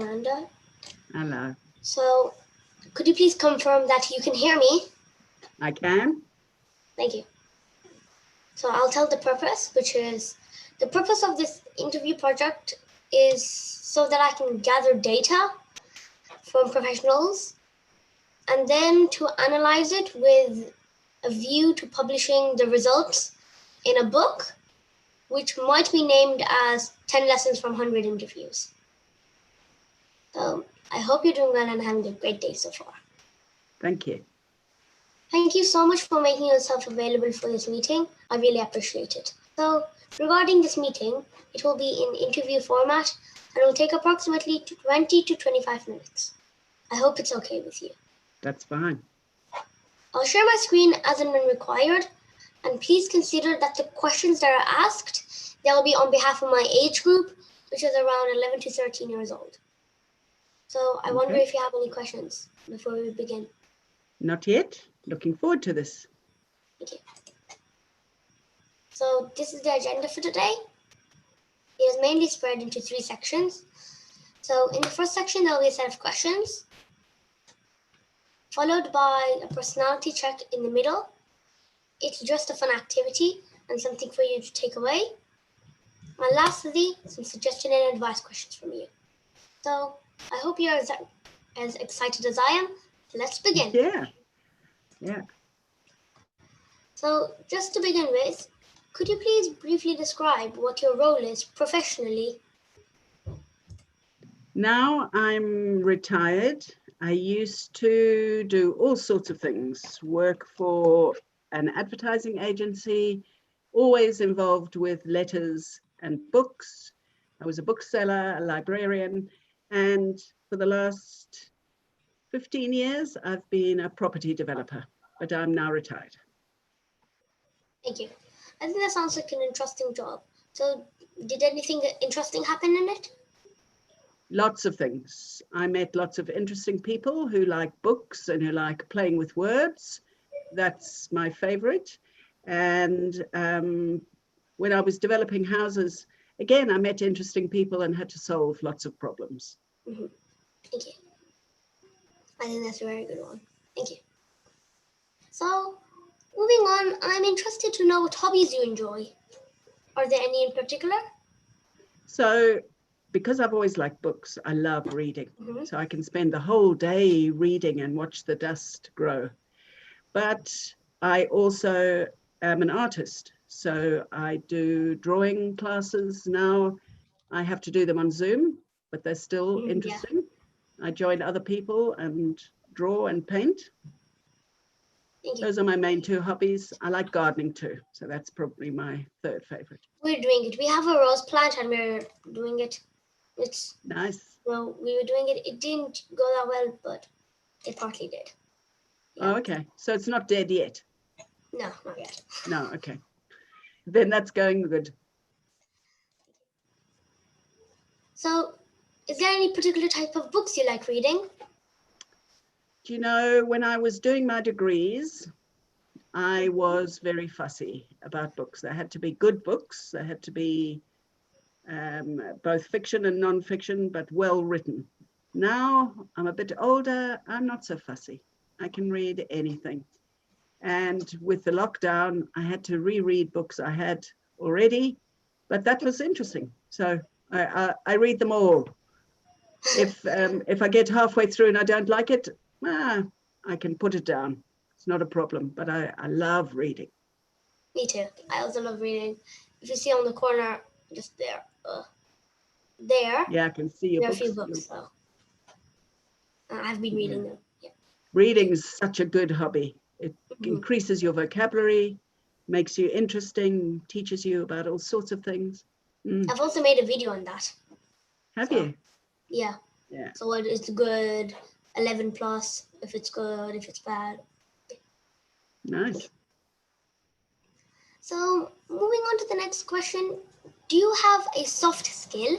Amanda. Hello. So, could you please confirm that you can hear me? I can. Thank you. So I'll tell the purpose, which is the purpose of this interview project is so that I can gather data from professionals and then to analyze it with a view to publishing the results in a book, which might be named as 10 Lessons from 100 Interviews. So I hope you're doing well and having a great day so far. Thank you. Thank you so much for making yourself available for this meeting. I really appreciate it. So regarding this meeting, it will be in interview format and will take approximately 20 to 25 minutes. I hope it's okay with you. That's fine. I'll share my screen as and when required, and please consider that the questions that are asked, they'll be on behalf of my age group, which is around 11 to 13 years old. So I wonder if you have any questions before we begin. Not yet. Looking forward to this. Thank you. So this is the agenda for today. It is mainly spread into 3 sections. So in the first section, there will be a set of questions, followed by a personality check in the middle. It's just a fun activity and something for you to take away. And lastly, some suggestion and advice questions from you. So I hope you're as excited as I am. Let's begin. Yeah. So just to begin with, could you please briefly describe what your role is professionally? Now I'm retired. I used to do all sorts of things, work for an advertising agency, always involved with letters and books. I was a bookseller, a librarian, and for the last 15 years, I've been a property developer, but I'm now retired. Thank you. I think that sounds like an interesting job. So did anything interesting happen in it? Lots of things. I met lots of interesting people who like books and who like playing with words. That's my favorite. And when I was developing houses, again, I met interesting people and had to solve lots of problems. Mm-hmm. Thank you. I think that's a very good one. Thank you. So, moving on, I'm interested to know what hobbies you enjoy. Are there any in particular? So, because I've always liked books, I love reading. Mm-hmm. So I can spend the whole day reading and watch the dust grow. But I also am an artist. So I do drawing classes now. I have to do them on Zoom, but they're still interesting. Yeah. I join other people and draw and paint. Those are my main 2 hobbies. I like gardening too. So that's probably my 3rd favorite. We're doing it. We have a rose plant and we're doing it. It's nice. Well, we were doing it. It didn't go that well, but it partly did. Yeah. Oh, okay. So it's not dead yet? No, not yet. No, okay. Then that's going good. So, is there any particular type of books you like reading? Do you know, when I was doing my degrees, I was very fussy about books. They had to be good books. They had to be both fiction and non-fiction, but well written. Now I'm a bit older. I'm not so fussy. I can read anything. And with the lockdown, I had to reread books I had already, but that was interesting. So I read them all. If I get halfway through and I don't like it, I can put it down. It's not a problem, but I love reading. Me too. I also love reading. If you see on the corner, just there. Yeah, I can see your books. There are a few books, so I've been reading them. Yeah. Reading is such a good hobby. It increases your vocabulary, makes you interesting, teaches you about all sorts of things. I've also made a video on that. Have you? Yeah. So what is good, 11 plus, if it's good, if it's bad. Nice. So moving on to the next question, do you have a soft skill,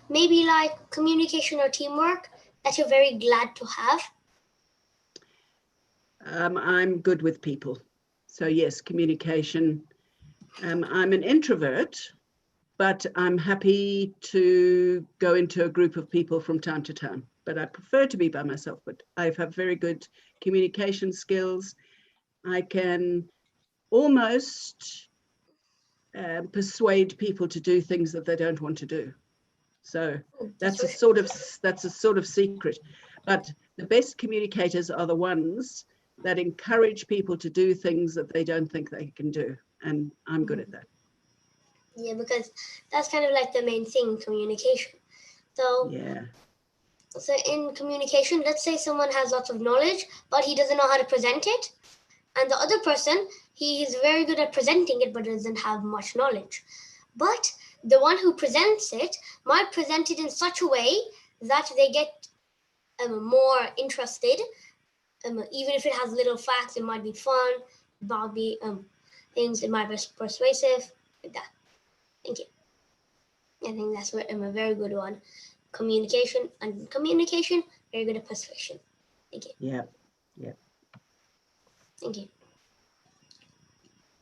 maybe like communication or teamwork, that you're very glad to have? I'm good with people. So yes, communication. I'm an introvert, but I'm happy to go into a group of people from time to time. But I prefer to be by myself, but I have very good communication skills. I can almost persuade people to do things that they don't want to do. So that's a sort of secret. But the best communicators are the ones that encourage people to do things that they don't think they can do. And I'm good at that. Yeah, because that's kind of like the main thing, communication. So Yeah. So in communication, let's say someone has lots of knowledge, but he doesn't know how to present it. And the other person, he is very good at presenting it, but doesn't have much knowledge. But the one who presents it might present it in such a way that they get more interested. Even if it has little facts, it might be fun, about the things, it might be persuasive, like that. Thank you. I think that's a very good one. Communication, very good at persuasion. Thank you. Yeah. Yeah. Thank you.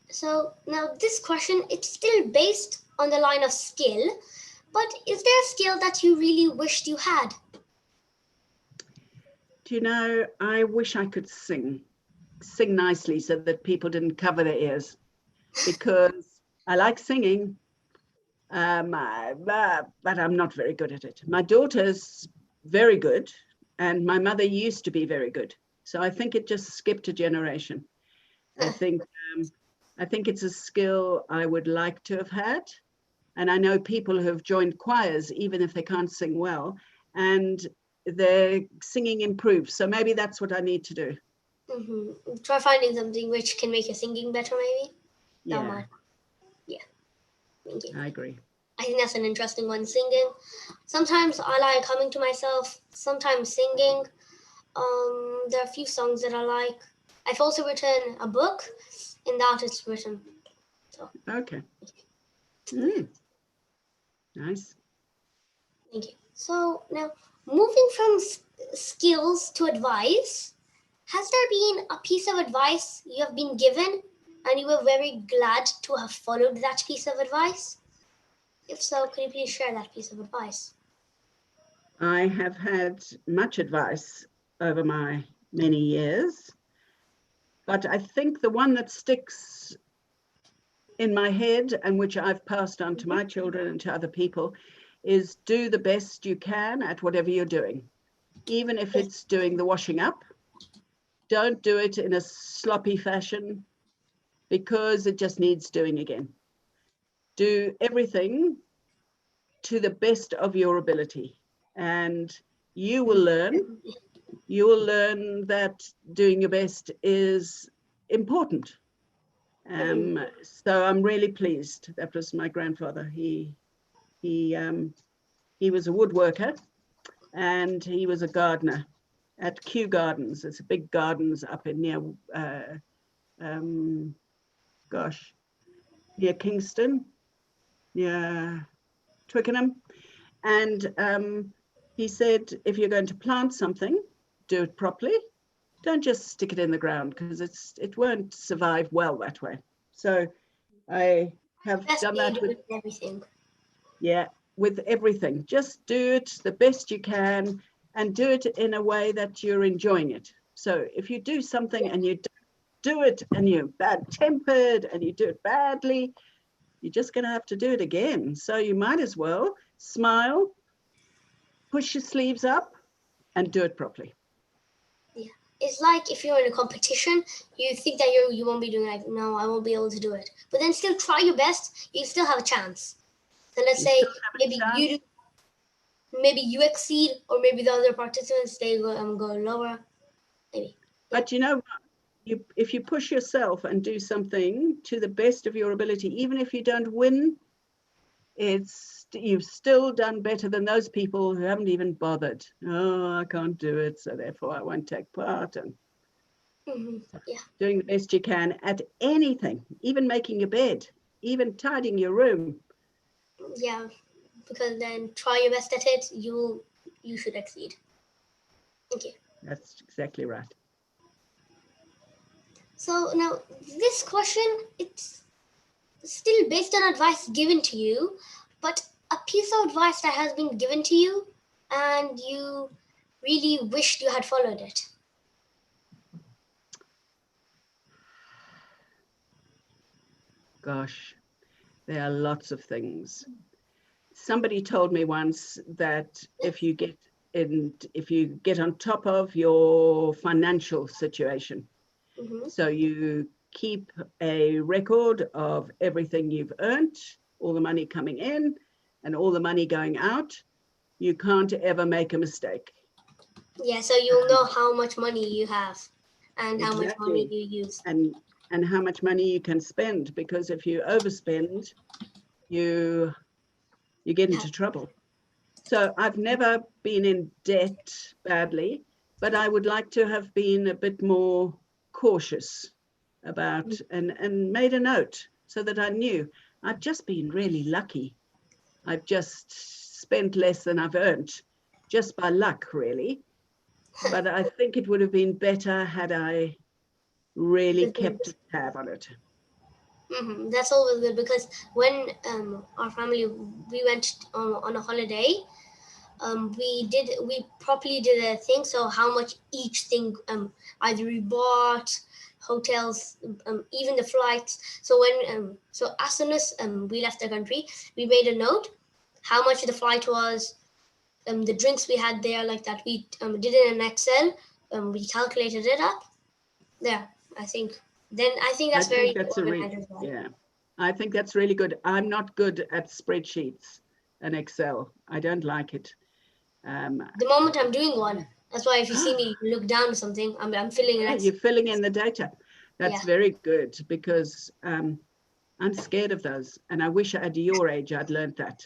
So now this question, it's still based on the line of skill, but is there a skill that you really wished you had? Do you know, I wish I could sing nicely so that people didn't cover their ears, because I like singing, but I'm not very good at it. My daughter's very good, and my mother used to be very good. So I think it just skipped a generation. I think it's a skill I would like to have had. And I know people who have joined choirs, even if they can't sing well, and their singing improves. So maybe that's what I need to do. Try finding something which can make your singing better, maybe. Yeah. Yeah. Thank you. I agree. I think that's an interesting one. Singing. Sometimes I like humming to myself. Sometimes singing. There are a few songs that I like. I've also written a book, and that it's written. So. Okay. Nice. Thank you. So now, moving from skills to advice, has there been a piece of advice you have been given and you were very glad to have followed that piece of advice? If so, could you please share that piece of advice? I have had much advice over my many years, but I think the one that sticks in my head and which I've passed on to my children and to other people is do the best you can at whatever you're doing. Even if it's doing the washing up, don't do it in a sloppy fashion because it just needs doing again. Do everything to the best of your ability, and you will learn that doing your best is important. So I'm really pleased. That was my grandfather. He was a woodworker, and he was a gardener at Kew Gardens. It's a big gardens up in near near Kingston, near Twickenham. And he said, if you're going to plant something, do it properly. Don't just stick it in the ground, because it won't survive well that way. So I have done that with everything. Yeah, with everything. Just do it the best you can, and do it in a way that you're enjoying it. So if you do something and you do it and you're bad-tempered and you do it badly, you're just going to have to do it again. So you might as well smile, push your sleeves up, and do it properly. Yeah. It's like if you're in a competition, you think that you won't be doing it. Like, no, I won't be able to do it. But then still try your best. You still have a chance. So let's say maybe you exceed, or maybe the other participants they go lower. Maybe. But you know what? If you push yourself and do something to the best of your ability, even if you don't win, you've still done better than those people who haven't even bothered. Oh, I can't do it, so therefore I won't take part. And doing the best you can at anything, even making your bed, even tidying your room. Yeah, because then try your best at it. You should exceed. Thank you. That's exactly right. So now this question, it's still based on advice given to you, but a piece of advice that has been given to you and you really wished you had followed it. Gosh, there are lots of things. Somebody told me once that if you get on top of your financial situation, Mm-hmm. so you keep a record of everything you've earned, all the money coming in and all the money going out, you can't ever make a mistake. Yeah, so you'll know how much money you have and how much money Exactly. you use. And how much money you can spend, because if you overspend, you get Yeah. into trouble. So I've never been in debt badly, but I would like to have been a bit more cautious about and made a note so that I knew. I've just been really lucky. I've just spent less than I've earned, just by luck, really. But I think it would have been better had I really kept a tab on it. That's always good because when our family we went on a holiday, we properly did a thing. So how much each thing either we bought, hotels, even the flights. So when so as soon as we left the country, we made a note how much the flight was, the drinks we had there, like that. We did it in Excel. We calculated it up. There, I think. Then I think I that's think very that's organized as well. yeah. I think that's really good. I'm not good at spreadsheets and Excel. I don't like it. Um, The moment I'm doing one, that's why if you see me look down or something, I'm filling yeah, an you're Excel. filling in the data. Yeah. That's very good, because I'm scared of those. And I wish at your age I'd learned that.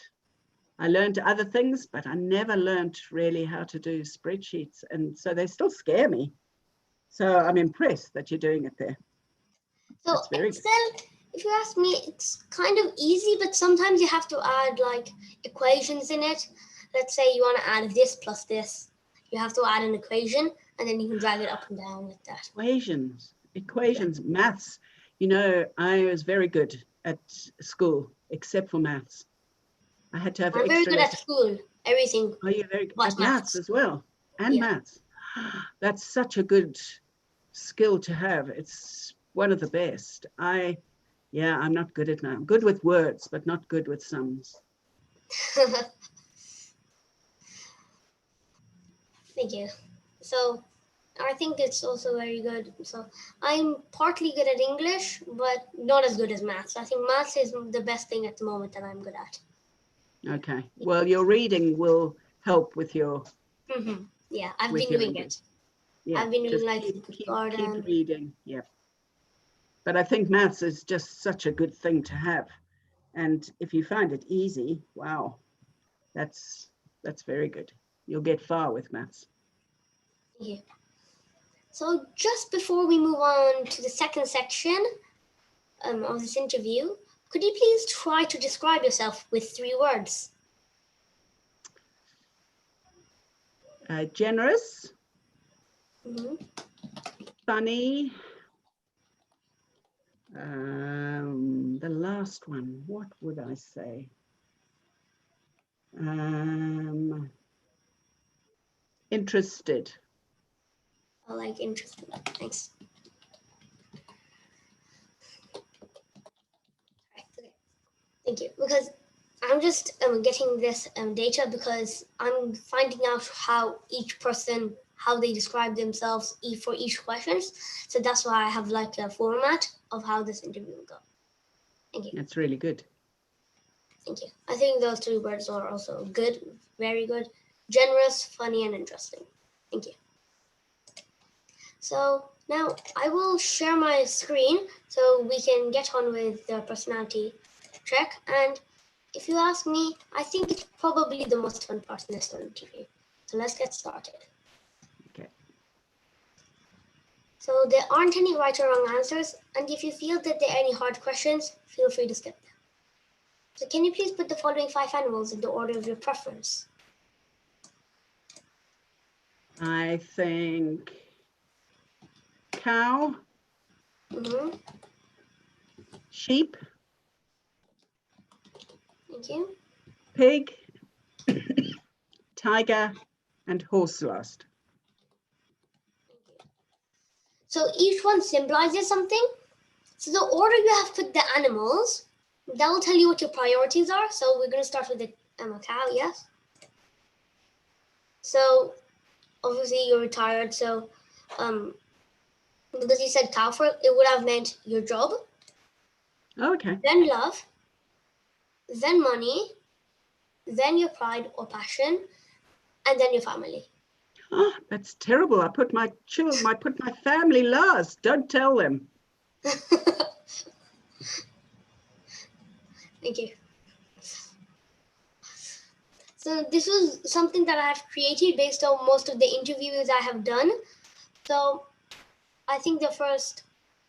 I learned other things, but I never learned really how to do spreadsheets. And so they still scare me. So I'm impressed that you're doing it there. So That's very good. Excel, if you ask me, it's kind of easy, but sometimes you have to add like equations in it. Let's say you want to add this plus this. You have to add an equation and then you can drag it up and down like that. Equations, maths. You know, I was very good at school, except for maths. I had to have I'm very extra good at lessons. school, everything Are you very good but at maths maths. as well? And Yeah. maths. That's such a good skill to have. It's one of the best. Yeah, I'm not good at math. I'm good with words, but not good with sums. Thank you. So I think it's also very good. So I'm partly good at English, but not as good as maths. I think maths is the best thing at the moment that I'm good at. Okay. Well, your reading will help with your Yeah, I've been doing English. it. Yeah, I've been doing just like keep garden. reading. Yeah. But I think maths is just such a good thing to have. And if you find it easy, wow, that's very good. You'll get far with maths. Yeah. So just before we move on to the second section of this interview, could you please try to describe yourself with 3 words? Generous, hmm funny. The last one, what would I say? Interested. I like interesting. Thanks. Right, okay. Thank you. Because I'm just getting this data because I'm finding out how each person how they describe themselves for each questions. So that's why I have like a format of how this interview will go. Thank you. That's really good. Thank you. I think those 3 words are also good, very good, generous, funny, and interesting. Thank you. So now I will share my screen so we can get on with the personality check. And if you ask me, I think it's probably the most fun part in this whole interview. So let's get started. Okay. So there aren't any right or wrong answers, and if you feel that there are any hard questions, feel free to skip them. So can you please put the following 5 animals in the order of your preference? I think cow, Mm-hmm. sheep, Thank you. pig, tiger, and horse last. So each one symbolizes something. So the order you have put the animals, that will tell you what your priorities are. So we're going to start with the cow, yes? So obviously you're retired, so because you said cow first, it would have meant your job, Okay. then love, then money, then your pride or passion, and then your family. Oh, that's terrible. I put my children, I put my family last. Don't tell them. Thank you. So this was something that I have created based on most of the interviews I have done. So I think the first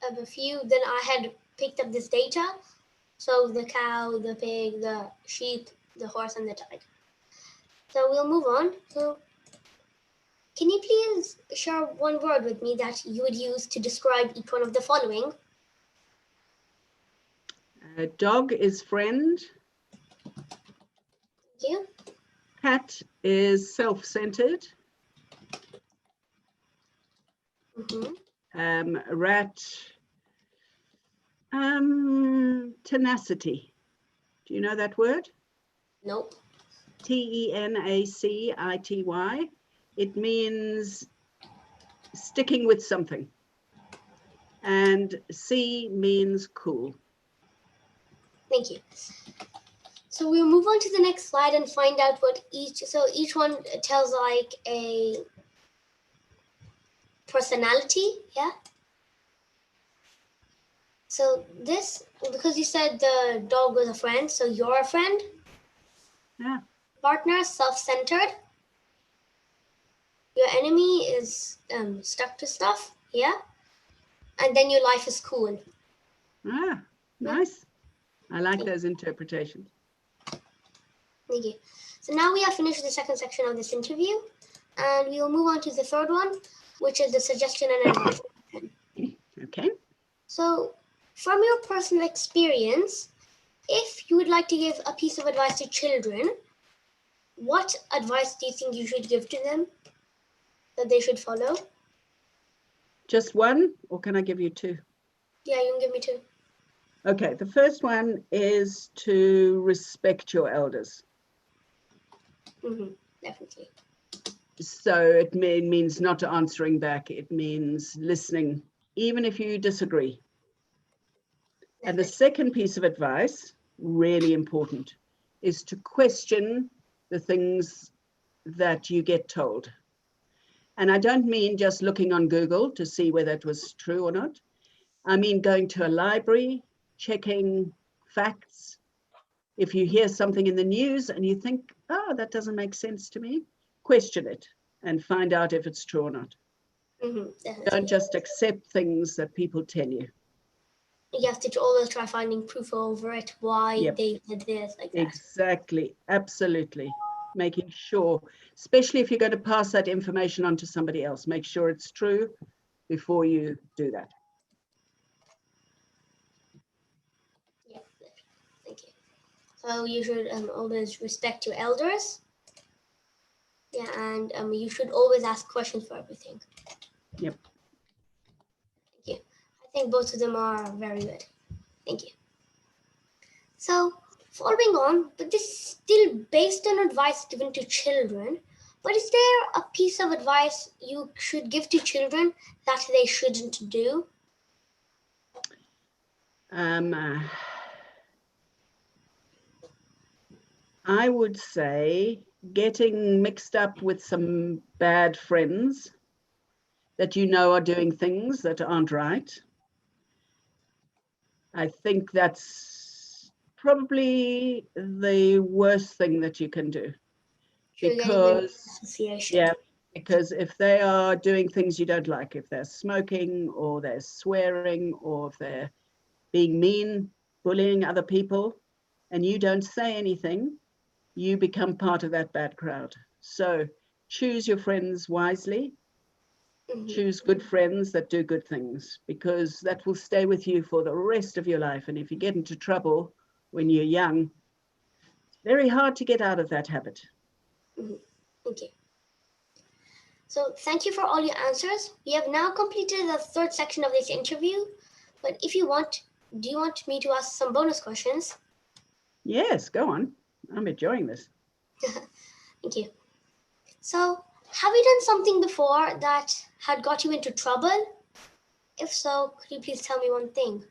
of a few, then I had picked up this data. So the cow, the pig, the sheep, the horse, and the tiger. So we'll move on. So can you please share one word with me that you would use to describe each one of the following? Dog is friend. Thank you. Cat is self-centered. Rat, tenacity. Do you know that word? Nope. Tenacity. It means sticking with something. And C means cool. Thank you. So we'll move on to the next slide and find out what each one tells like a personality, yeah? So this, because you said the dog was a friend, so you're a friend. Yeah. Partner, self-centered. Your enemy is stuck to stuff, yeah? And then your life is cool. Ah, nice. I like those interpretations. Thank you. So now we have finished the second section of this interview, and we will move on to the third one, which is the suggestion and advice section. Okay. So, from your personal experience, if you would like to give a piece of advice to children, what advice do you think you should give to them that they should follow? Just one, or can I give you two? Yeah, you can give me two. Okay, the first one is to respect your elders. Definitely. So it means not answering back. It means listening, even if you disagree. Definitely. And the second piece of advice, really important, is to question the things that you get told. And I don't mean just looking on Google to see whether it was true or not. I mean going to a library, checking facts. If you hear something in the news and you think, oh, that doesn't make sense to me, question it and find out if it's true or not. Don't just accept things that people tell you. You have to always try finding proof over it, why they did this, like that. Exactly, absolutely. Making sure, especially if you're going to pass that information on to somebody else, make sure it's true before you do that. Yeah, thank you. So you should always respect your elders. Yeah, and you should always ask questions for everything. Yep. Thank you. I think both of them are very good. Thank you. So, following on, but this is still based on advice given to children. But is there a piece of advice you should give to children that they shouldn't do? I would say getting mixed up with some bad friends that you know are doing things that aren't right. I think that's probably the worst thing that you can do. Because if they are doing things you don't like, if they're smoking or they're swearing or if they're being mean, bullying other people, and you don't say anything, you become part of that bad crowd. So choose your friends wisely. Choose good friends that do good things, because that will stay with you for the rest of your life. And if you get into trouble when you're young, it's very hard to get out of that habit. Thank you. So thank you for all your answers. We have now completed the third section of this interview. But if you want, do you want me to ask some bonus questions? Yes, go on. I'm enjoying this. Thank you. So, have you done something before that had got you into trouble? If so, could you please tell me one thing?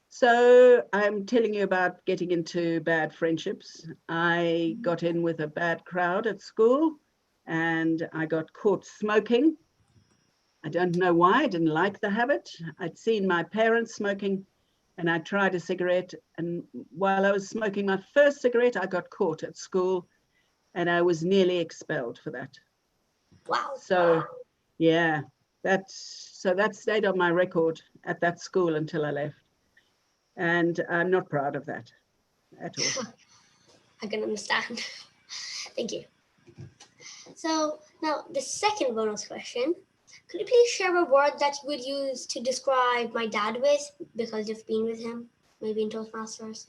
So I'm telling you about getting into bad friendships. I got in with a bad crowd at school and I got caught smoking. I don't know why. I didn't like the habit. I'd seen my parents smoking and I tried a cigarette. And while I was smoking my first cigarette, I got caught at school and I was nearly expelled for that. Wow. So, yeah, that stayed on my record at that school until I left. And I'm not proud of that at all. I can understand. Thank you. So, now the second bonus question. Could you please share a word that you would use to describe my dad with because you've been with him, maybe in Toastmasters?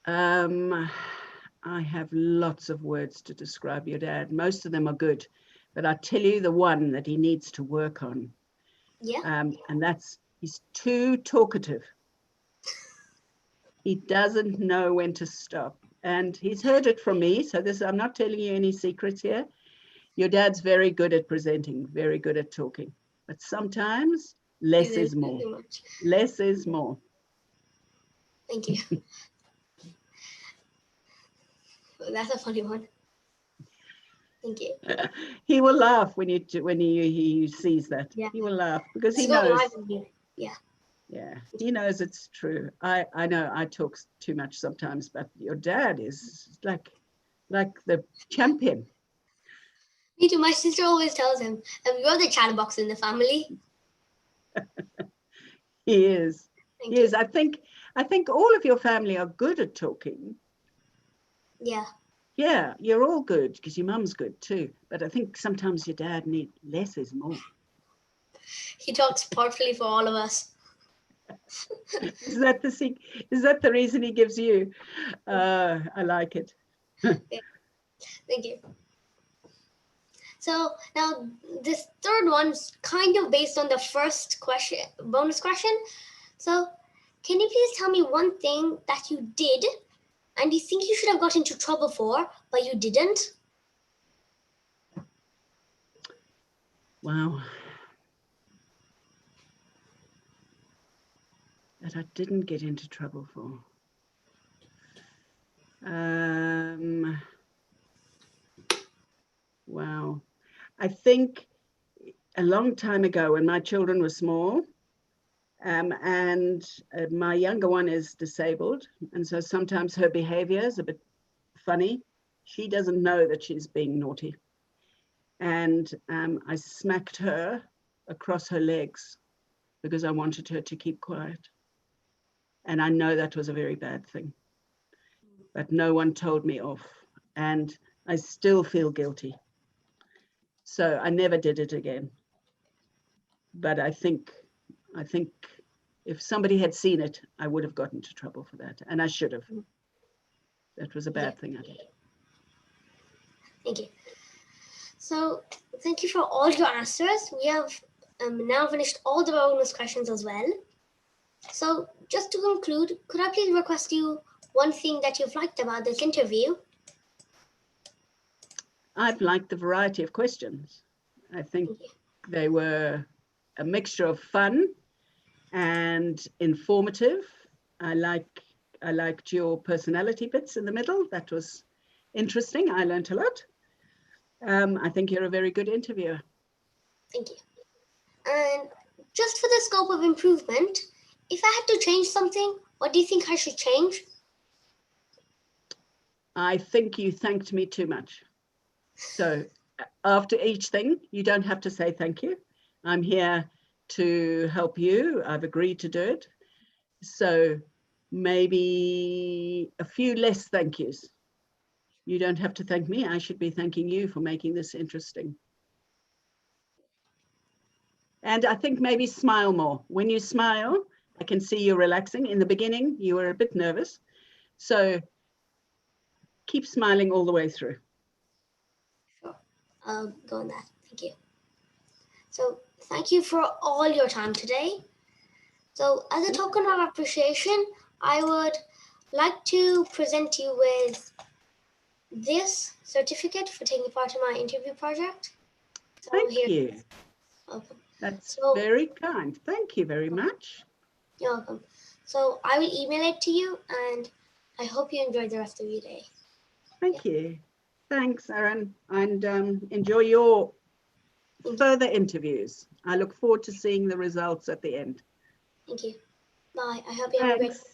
I have lots of words to describe your dad. Most of them are good, but I'll tell you the one that he needs to work on. Yeah. And that's he's too talkative. He doesn't know when to stop. And he's heard it from me. So I'm not telling you any secrets here. Your dad's very good at presenting, very good at talking. But sometimes less is more. Too much. Less is more. Thank you. That's a funny one. Thank you. He will laugh when he sees that. Yeah. He will laugh because he Let's go knows. live with you. Yeah. Yeah, he knows it's true. I know I talk too much sometimes, but your dad is like the champion. Me too. My sister always tells him, you're the chatterbox in the family. He is. Thank He is. you. I think all of your family are good at talking. Yeah. Yeah, you're all good because your mum's good too. But I think sometimes your dad needs less is more. He talks powerfully for all of us. Is that the reason he gives you? I like it. Thank you. So now this third one's kind of based on the first question, bonus question. So can you please tell me one thing that you did and you think you should have got into trouble for, but you didn't? Wow. That I didn't get into trouble for. Wow. I think a long time ago when my children were small, and my younger one is disabled, and so sometimes her behavior is a bit funny. She doesn't know that she's being naughty. And I smacked her across her legs because I wanted her to keep quiet. And I know that was a very bad thing. But no one told me off. And I still feel guilty. So I never did it again. But I think if somebody had seen it, I would have gotten into trouble for that. And I should have. That was a bad thing I did. Thank you. So thank you for all your answers. We have now finished all the bonus questions as well. So just to conclude, could I please request you one thing that you've liked about this interview? I've liked the variety of questions. I think they were a mixture of fun and informative. I liked your personality bits in the middle. That was interesting. I learned a lot. I think you're a very good interviewer. Thank you. And just for the scope of improvement, if I had to change something, what do you think I should change? I think you thanked me too much. So after each thing, you don't have to say thank you. I'm here to help you. I've agreed to do it. So maybe a few less thank yous. You don't have to thank me. I should be thanking you for making this interesting. And I think maybe smile more. When you smile, I can see you relaxing. In the beginning, you were a bit nervous. So keep smiling all the way through. Sure. I'll go on that. Thank you. So thank you for all your time today. So as a token of appreciation, I would like to present you with this certificate for taking part in my interview project. So Thank here, you. welcome. That's So very kind. Thank you very much. you're welcome. So I will email it to you, and I hope you enjoy the rest of your day. Thank you. Thanks, Aaron, and enjoy your further interviews. I look forward to seeing the results at the end. Thank you. Bye. I hope you have a great Thanks.